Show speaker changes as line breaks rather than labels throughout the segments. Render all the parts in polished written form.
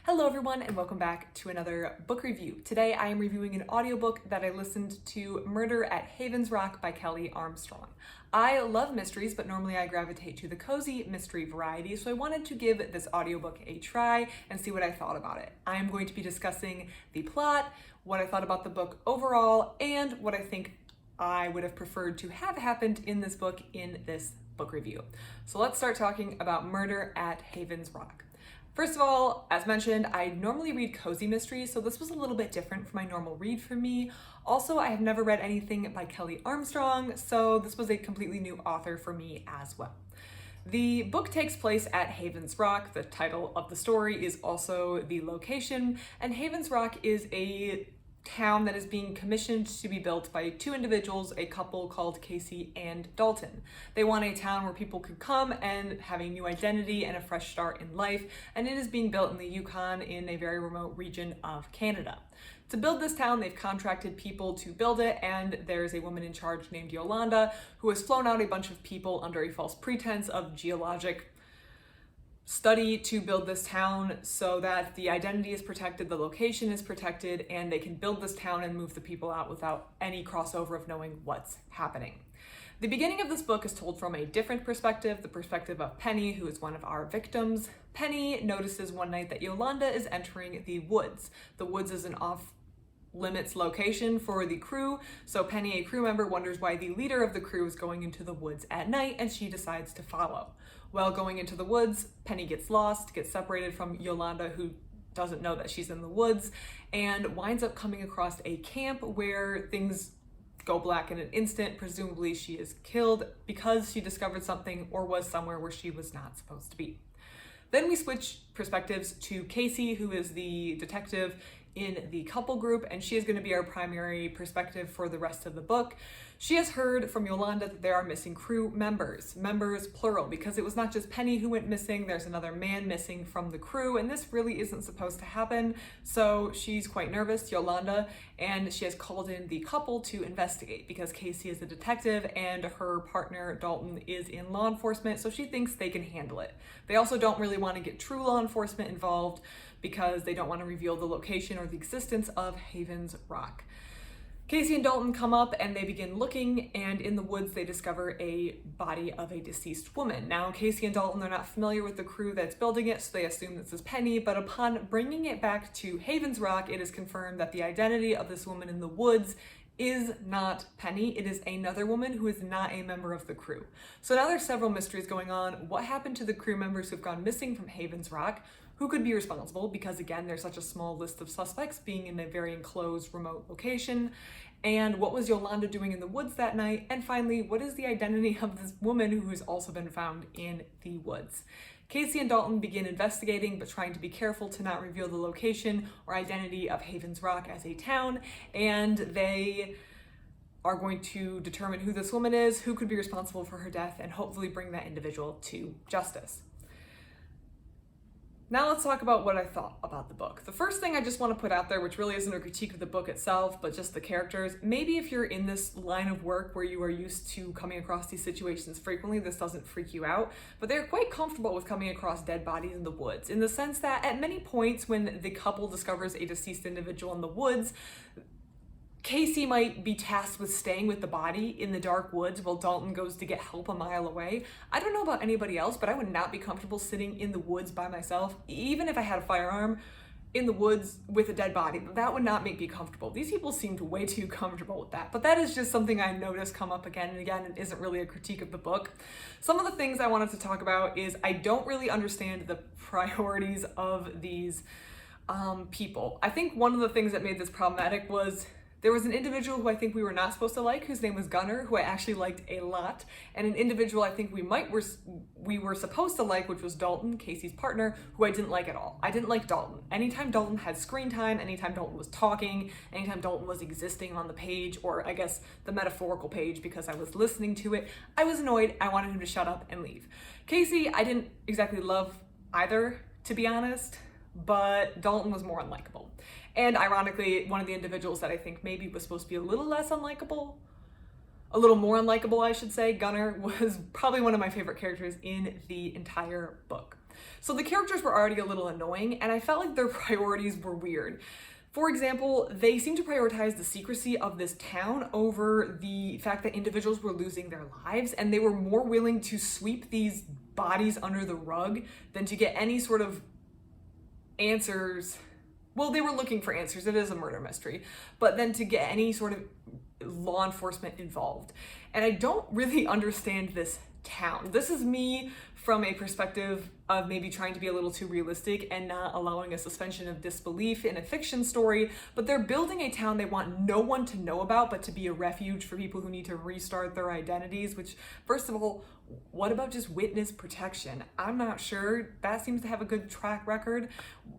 Hello everyone and welcome back to another book review. Today I am reviewing an audiobook that I listened to, Murder at Havens Rock by Kelley Armstrong. I love mysteries, but normally I gravitate to the cozy mystery variety, so I wanted to give this audiobook a try and see what I thought about it. I am going to be discussing the plot, what I thought about the book overall, and what I think I would have preferred to have happened in this book in this book review. So let's start talking about Murder at Havens Rock. First of all, as mentioned, I normally read cozy mysteries, so this was a little bit different from my normal read for me. Also, I have never read anything by Kelley Armstrong, so this was a completely new author for me as well. The book takes place at Havens Rock. The title of the story is also the location, and Havens Rock is a town that is being commissioned to be built by two individuals, a couple called Casey and Dalton. They want a town where people could come and have a new identity and a fresh start in life, and it is being built in the Yukon in a very remote region of Canada. To build this town, they've contracted people to build it, and there's a woman in charge named Yolanda who has flown out a bunch of people under a false pretense of geologic study to build this town so that the identity is protected, the location is protected, and they can build this town and move the people out without any crossover of knowing what's happening. The beginning of this book is told from a different perspective, the perspective of Penny, who is one of our victims. Penny notices one night that Yolanda is entering the woods. The woods is an off-limits location for the crew, so Penny, a crew member, wonders why the leader of the crew is going into the woods at night, and she decides to follow. While going into the woods, Penny gets lost, gets separated from Yolanda, who doesn't know that she's in the woods, and winds up coming across a camp where things go black in an instant. Presumably she is killed because she discovered something or was somewhere where she was not supposed to be. Then we switch perspectives to Casey, who is the detective in the couple group, and she is going to be our primary perspective for the rest of the book. She has heard from Yolanda that there are missing crew members plural, because it was not just Penny who went missing, there's another man missing from the crew, and this really isn't supposed to happen, so she's quite nervous, Yolanda, and she has called in the couple to investigate because Casey is a detective and her partner Dalton is in law enforcement, so she thinks they can handle it. They also don't really want to get true law enforcement involved because they don't want to reveal the location or the existence of Havens Rock. Casey and Dalton come up and they begin looking, and in the woods they discover a body of a deceased woman. Now, Casey and Dalton are not familiar with the crew that's building it, so they assume this is Penny, but upon bringing it back to Havens Rock, it is confirmed that the identity of this woman in the woods is not Penny. It is another woman who is not a member of the crew. So now there's several mysteries going on. What happened to the crew members who've gone missing from Havens Rock? Who could be responsible? Because again, there's such a small list of suspects being in a very enclosed, remote location. And what was Yolanda doing in the woods that night? And finally, what is the identity of this woman who has also been found in the woods? Casey and Dalton begin investigating, but trying to be careful to not reveal the location or identity of Havens Rock as a town, and they are going to determine who this woman is, who could be responsible for her death, and hopefully bring that individual to justice. Now let's talk about what I thought about the book. The first thing I just want to put out there, which really isn't a critique of the book itself, but just the characters. Maybe if you're in this line of work where you are used to coming across these situations frequently, this doesn't freak you out, but they're quite comfortable with coming across dead bodies in the woods, in the sense that at many points when the couple discovers a deceased individual in the woods, Casey might be tasked with staying with the body in the dark woods while Dalton goes to get help a mile away. I don't know about anybody else, but I would not be comfortable sitting in the woods by myself, even if I had a firearm, in the woods with a dead body. That would not make me comfortable. These people seemed way too comfortable with that, but that is just something I noticed come up again and again and isn't really a critique of the book. Some of the things I wanted to talk about is I don't really understand the priorities of these people. I think one of the things that made this problematic was there was an individual who I think we were not supposed to like, whose name was Gunnar, who I actually liked a lot, and an individual I think we were supposed to like, which was Dalton, Casey's partner, who I didn't like at all. I didn't like Dalton. Anytime Dalton had screen time, anytime Dalton was talking, anytime Dalton was existing on the page, or I guess the metaphorical page because I was listening to it, I was annoyed. I wanted him to shut up and leave. Casey, I didn't exactly love either, to be honest, but Dalton was more unlikable. And ironically, one of the individuals that I think maybe was supposed to be a little less unlikable, a little more unlikable, I should say, Gunnar, was probably one of my favorite characters in the entire book. So the characters were already a little annoying, and I felt like their priorities were weird. For example, they seem to prioritize the secrecy of this town over the fact that individuals were losing their lives, and they were more willing to sweep these bodies under the rug than to get any sort of answers. Well, they were looking for answers. It is a murder mystery, but then to get any sort of law enforcement involved. And I don't really understand this town. This is me from a perspective of maybe trying to be a little too realistic and not allowing a suspension of disbelief in a fiction story, but they're building a town they want no one to know about, but to be a refuge for people who need to restart their identities, which, first of all, what about just witness protection? I'm not sure. That seems to have a good track record.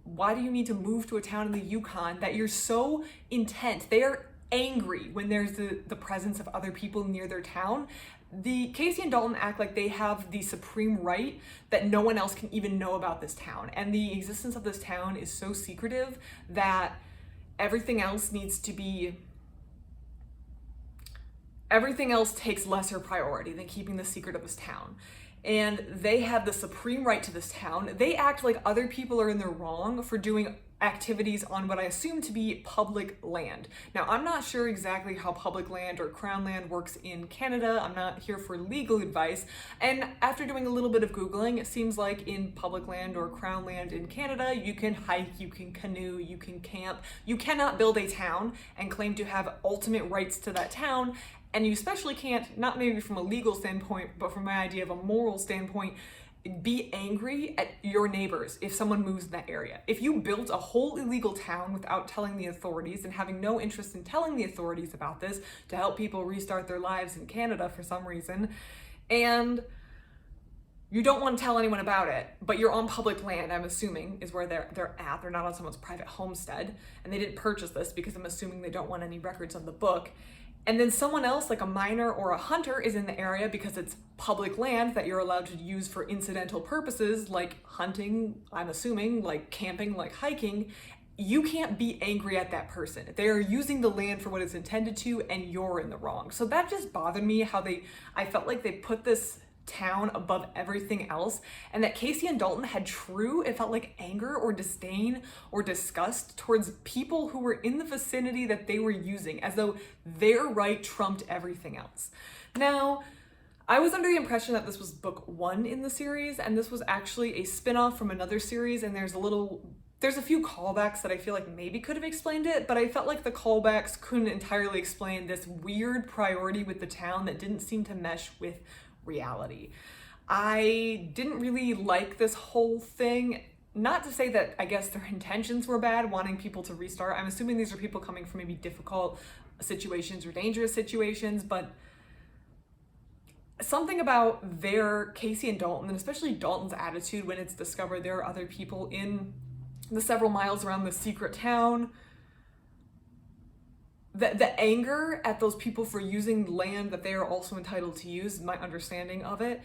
Why do you need to move to a town in the Yukon that you're so intent? They are angry when there's the presence of other people near their town. The Casey and Dalton act like they have the supreme right that no one else can even know about this town. And the existence of this town is so secretive that everything else takes lesser priority than keeping the secret of this town. And they have the supreme right to this town. They act like other people are in the wrong for doing activities on what I assume to be public land. Now, I'm not sure exactly how public land or crown land works in Canada. I'm not here for legal advice. And after doing a little bit of Googling, it seems like in public land or crown land in Canada, you can hike, you can canoe, you can camp. You cannot build a town and claim to have ultimate rights to that town. And you especially can't, not maybe from a legal standpoint, but from my idea of a moral standpoint, be angry at your neighbors if someone moves in that area. If you built a whole illegal town without telling the authorities and having no interest in telling the authorities about this to help people restart their lives in Canada for some reason, and you don't want to tell anyone about it, but you're on public land, I'm assuming, is where they're at. They're not on someone's private homestead, and they didn't purchase this because I'm assuming they don't want any records of the book. And then someone else, like a miner or a hunter, is in the area because it's public land that you're allowed to use for incidental purposes, like hunting, I'm assuming, like camping, like hiking. You can't be angry at that person. They are using the land for what it's intended to, and you're in the wrong. So that just bothered me, how I felt like they put this town above everything else, and that Casey and Dalton had it felt like anger or disdain or disgust towards people who were in the vicinity that they were using, as though their right trumped everything else. Now, I was under the impression that this was book 1 in the series, and this was actually a spin-off from another series, and there's a few callbacks that I feel like maybe could have explained it, but I felt like the callbacks couldn't entirely explain this weird priority with the town that didn't seem to mesh with reality. I didn't really like this whole thing. Not to say that I guess their intentions were bad, wanting people to restart. I'm assuming these are people coming from maybe difficult situations or dangerous situations, but something about Casey and Dalton, and especially Dalton's attitude when it's discovered there are other people in the several miles around the secret town, the anger at those people for using land that they are also entitled to use, my understanding of it.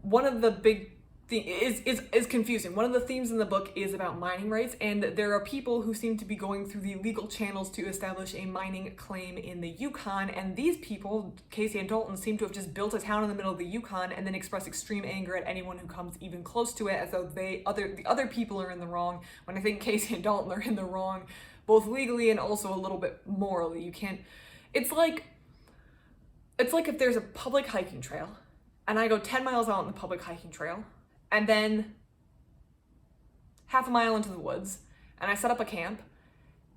One of the big is confusing. One of the themes in the book is about mining rights, and there are people who seem to be going through the legal channels to establish a mining claim in the Yukon, and these people, Casey and Dalton, seem to have just built a town in the middle of the Yukon and then express extreme anger at anyone who comes even close to it, as though the other people are in the wrong, when I think Casey and Dalton are in the wrong, both legally and also a little bit morally. You can't, it's like if there's a public hiking trail and I go 10 miles out on the public hiking trail and then half a mile into the woods and I set up a camp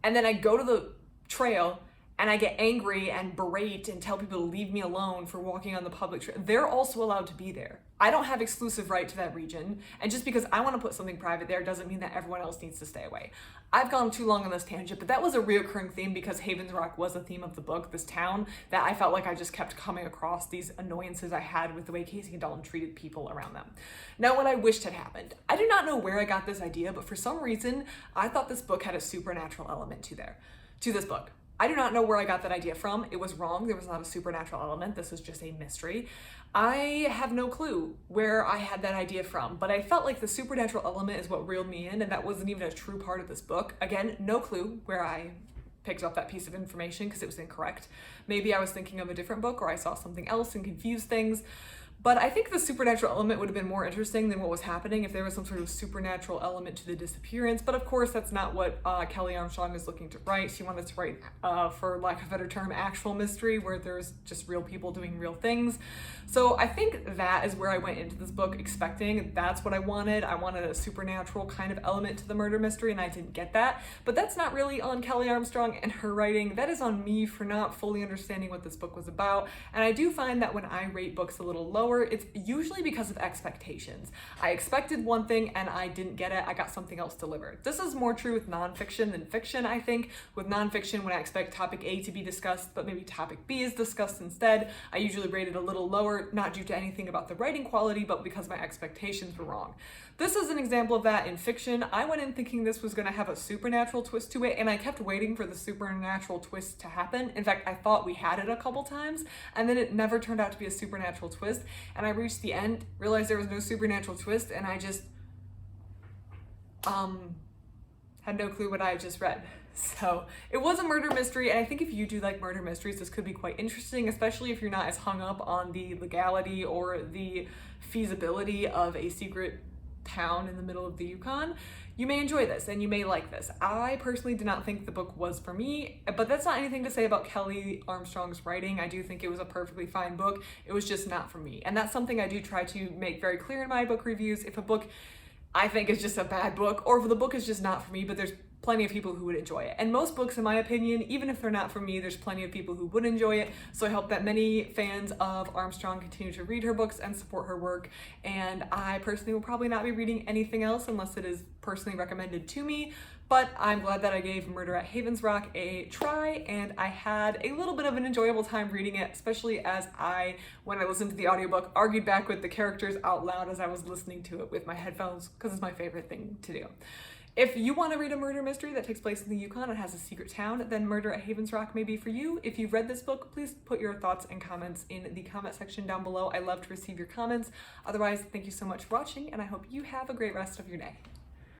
and then I go to the trail and I get angry and berate and tell people to leave me alone for walking on the public trail. They're also allowed to be there. I don't have exclusive right to that region, and just because I want to put something private there doesn't mean that everyone else needs to stay away. I've gone too long on this tangent, but that was a reoccurring theme because Havens Rock was a theme of the book, this town, that I felt like I just kept coming across these annoyances I had with the way Casey and Dalton treated people around them. Now, what I wished had happened. I do not know where I got this idea, but for some reason, I thought this book had a supernatural element to this book. I do not know where I got that idea from. It was wrong. There was not a supernatural element. This was just a mystery. I have no clue where I had that idea from, but I felt like the supernatural element is what reeled me in, and that wasn't even a true part of this book. Again, no clue where I picked up that piece of information because it was incorrect. Maybe I was thinking of a different book or I saw something else and confused things. But I think the supernatural element would have been more interesting than what was happening if there was some sort of supernatural element to the disappearance. But of course, that's not what Kelley Armstrong is looking to write. She wanted to write, for lack of a better term, actual mystery where there's just real people doing real things. So I think that is where I went into this book expecting that's what I wanted. I wanted a supernatural kind of element to the murder mystery, and I didn't get that. But that's not really on Kelley Armstrong and her writing. That is on me for not fully understanding what this book was about. And I do find that when I rate books a little lower, it's usually because of expectations. I expected one thing and I didn't get it. I got something else delivered. This is more true with nonfiction than fiction, I think. With nonfiction, when I expect topic A to be discussed, but maybe topic B is discussed instead, I usually rate it a little lower, not due to anything about the writing quality, but because my expectations were wrong. This is an example of that in fiction. I went in thinking this was going to have a supernatural twist to it, and I kept waiting for the supernatural twist to happen. In fact, I thought we had it a couple times, and then it never turned out to be a supernatural twist. And I reached the end, realized there was no supernatural twist, and I just had no clue what I had just read. So it was a murder mystery, and I think if you do like murder mysteries, this could be quite interesting, especially if you're not as hung up on the legality or the feasibility of a secret town in the middle of the Yukon. You may enjoy this and you may like this. I personally did not think the book was for me, but that's not anything to say about Kelley Armstrong's writing. I do think it was a perfectly fine book. It was just not for me. And that's something I do try to make very clear in my book reviews. If a book I think is just a bad book, or if the book is just not for me, but there's plenty of people who would enjoy it. And most books, in my opinion, even if they're not for me, there's plenty of people who would enjoy it. So I hope that many fans of Armstrong continue to read her books and support her work. And I personally will probably not be reading anything else unless it is personally recommended to me. But I'm glad that I gave Murder at Havens Rock a try, and I had a little bit of an enjoyable time reading it, especially as when I listened to the audiobook, argued back with the characters out loud as I was listening to it with my headphones, because it's my favorite thing to do. If you want to read a murder mystery that takes place in the Yukon and has a secret town, then Murder at Havens Rock may be for you. If you've read this book, please put your thoughts and comments in the comment section down below. I love to receive your comments. Otherwise, thank you so much for watching, and I hope you have a great rest of your day.